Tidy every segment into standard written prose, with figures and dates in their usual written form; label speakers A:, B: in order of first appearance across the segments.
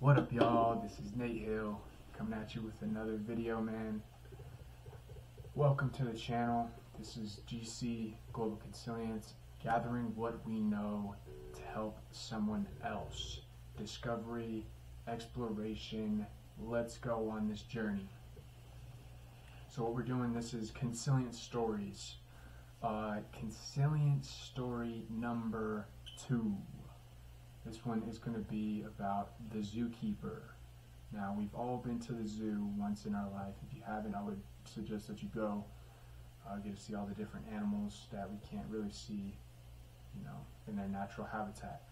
A: What up, y'all? This is Nate Hill coming at you with another video, man. Welcome to the channel. This is GC Global Consilience, gathering what we know to help someone else. Discovery, exploration, let's go on this journey. So what we're doing, this is Consilient Stories. Consilient story number 2. This one is going to be about the zookeeper. Now, we've all been to the zoo once in our life. If you haven't, I would suggest that you go. Get to see all the different animals that we can't really see, in their natural habitat.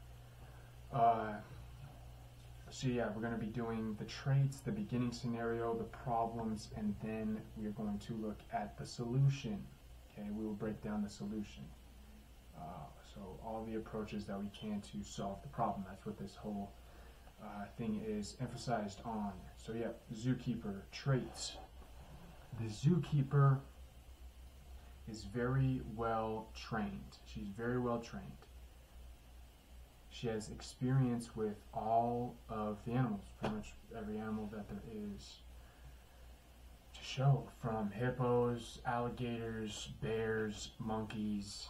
A: So yeah, we're going to be doing the traits, the beginning scenario, the problems, and then we are going to look at the solution. Okay, we will break down the solution. So all the approaches that we can to solve the problem. That's what this whole thing is emphasized on. So yeah, zookeeper traits. The zookeeper is very well trained. She's very well trained. She has experience with all of the animals, pretty much every animal that there is to show, from hippos, alligators, bears, monkeys,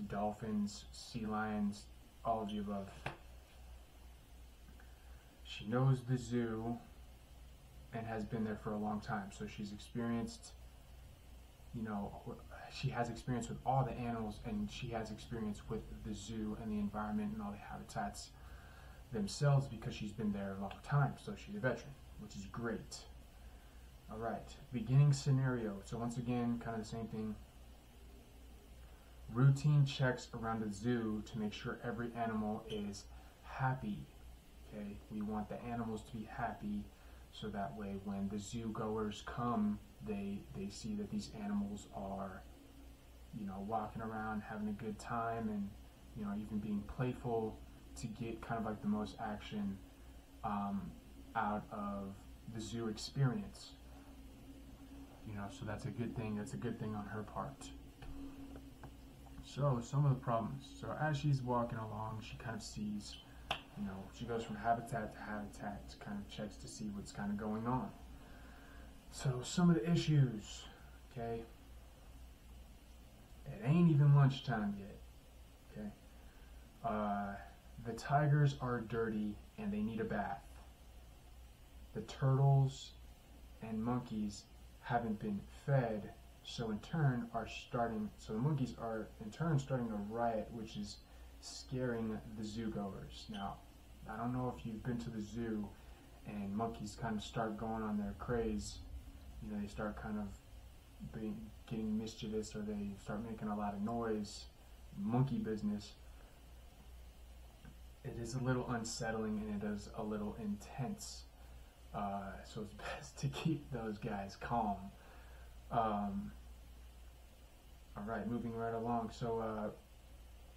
A: dolphins, sea lions, all of the above. She knows the zoo and has been there for a long time, so she's experienced, she has experience with all the animals, and she has experience with the zoo and the environment and all the habitats themselves because she's been there a long time, so she's a veteran, which is great. Alright, beginning scenario. So once again, kind of the same thing. Routine checks around the zoo to make sure every animal is happy. Okay, we want the animals to be happy, so that way when the zoo goers come, they see that these animals are, walking around having a good time, and even being playful to get kind of like the most action out of the zoo experience. So that's a good thing. That's a good thing on her part. So some of the problems. So as she's walking along, she kind of sees, she goes from habitat to habitat, kind of checks to see what's kind of going on. So some of the issues, okay, it ain't even lunchtime yet, okay. The tigers are dirty and they need a bath. The turtles and monkeys haven't been fed, so in turn the monkeys are in turn starting a riot, which is scaring the zoo goers. Now, I don't know if you've been to the zoo and monkeys kind of start going on their craze. They start kind of getting mischievous, or they start making a lot of noise, monkey business. It is a little unsettling and it is a little intense. So it's best to keep those guys calm. Alright, moving right along. So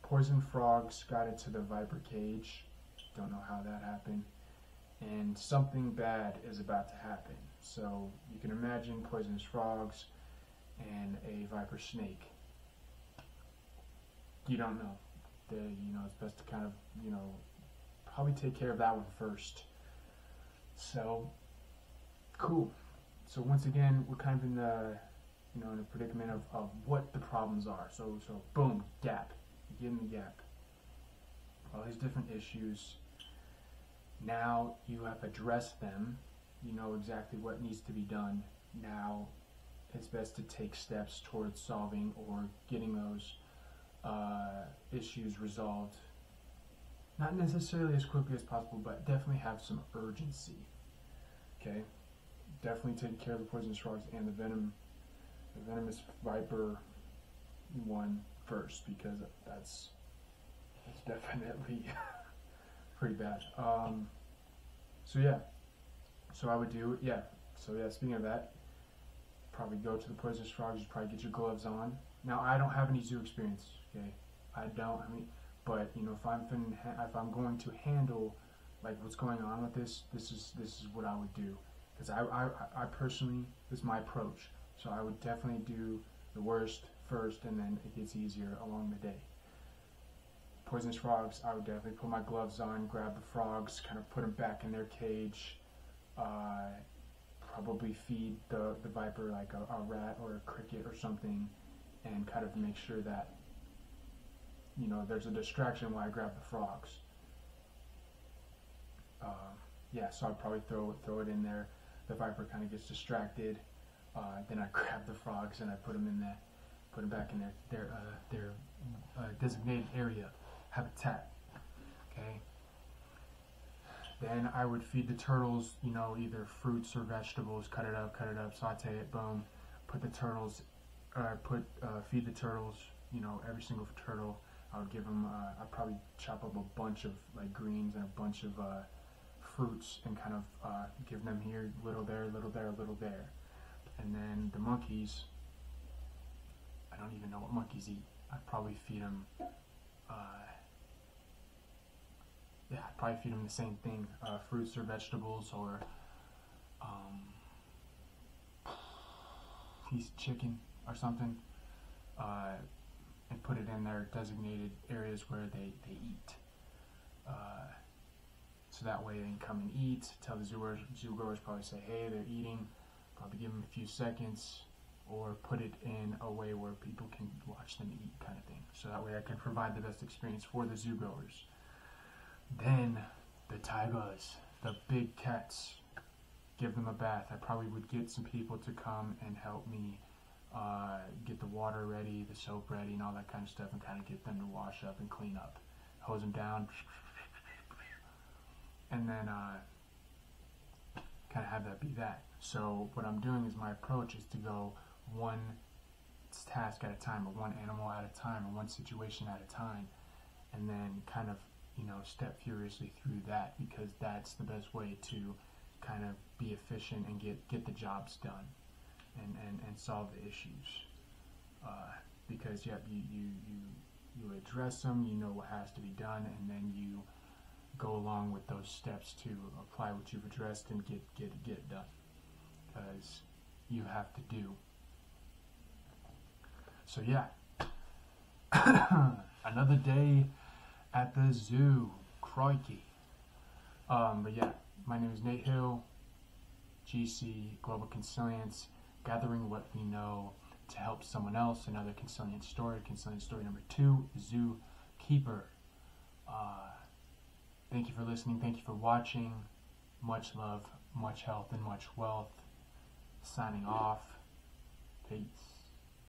A: poison frogs got into the viper cage. Don't know how that happened. And something bad is about to happen. So you can imagine poisonous frogs and a viper snake. You don't know. It's best to kind of, probably take care of that one first. So, cool. So once again, we're kind of in the, in a predicament of what the problems are. So boom, gap. You give them the gap. All these different issues. Now you have addressed them. You know exactly what needs to be done. Now it's best to take steps towards solving or getting those issues resolved. Not necessarily as quickly as possible, but definitely have some urgency. Okay? Definitely take care of the poisonous frogs and the venomous viper one first, because that's definitely pretty bad. So yeah. So I would do, yeah. So yeah, speaking of that, probably go to the poisonous frogs, you probably get your gloves on. Now, I don't have any zoo experience, okay? But if I'm going to handle like what's going on with this is what I would do, because I personally, this is my approach. So I would definitely do the worst first, and then it gets easier along the day. poisonous frogs, I would definitely put my gloves on, grab the frogs, kind of put them back in their cage, probably feed the viper like a rat or a cricket or something, and kind of make sure that, you know, there's a distraction while I grab the frogs. Yeah, so I'd probably throw it in there. The viper kind of gets distracted. Then I grab the frogs and I put them back in their designated area, habitat. Okay. Then I would feed the turtles, you know, either fruits or vegetables. Cut it up, saute it, boom. Put the turtles, feed the turtles. You know, every single turtle. I would give them. I'd probably chop up a bunch of like greens and a bunch of fruits and kind of give them here, little there, little there, little there. And then the monkeys, I don't even know what monkeys eat. I'd probably feed them, yeah, I'd probably feed them the same thing, fruits or vegetables, or piece of chicken or something, and put it in their designated areas where they eat. So that way they can come and eat, tell the zoogoers probably say, hey, they're eating, probably give them a few seconds, or put it in a way where people can watch them eat, kind of thing. So that way I can provide the best experience for the zoogoers. Then the tigers, the big cats, give them a bath. I probably would get some people to come and help me get the water ready, the soap ready, and all that kind of stuff, and kind of get them to wash up and clean up. Hose them down, and then kind of have that be that. So what I'm doing is my approach is to go one task at a time, or one animal at a time, or one situation at a time, and then kind of, you know, step furiously through that, because that's the best way to kind of be efficient and get the jobs done and solve the issues. Because yeah, you address them, you know what has to be done, and then you go along with those steps to apply what you've addressed and get it done, because you have to do. So yeah, another day at the zoo, crikey. But yeah, my name is Nate Hill, GC, Global Consilience, gathering what we know to help someone else. Another Consilient story number 2, Zookeeper. Thank you for listening, thank you for watching. Much love, much health, and much wealth. Signing off. Peace.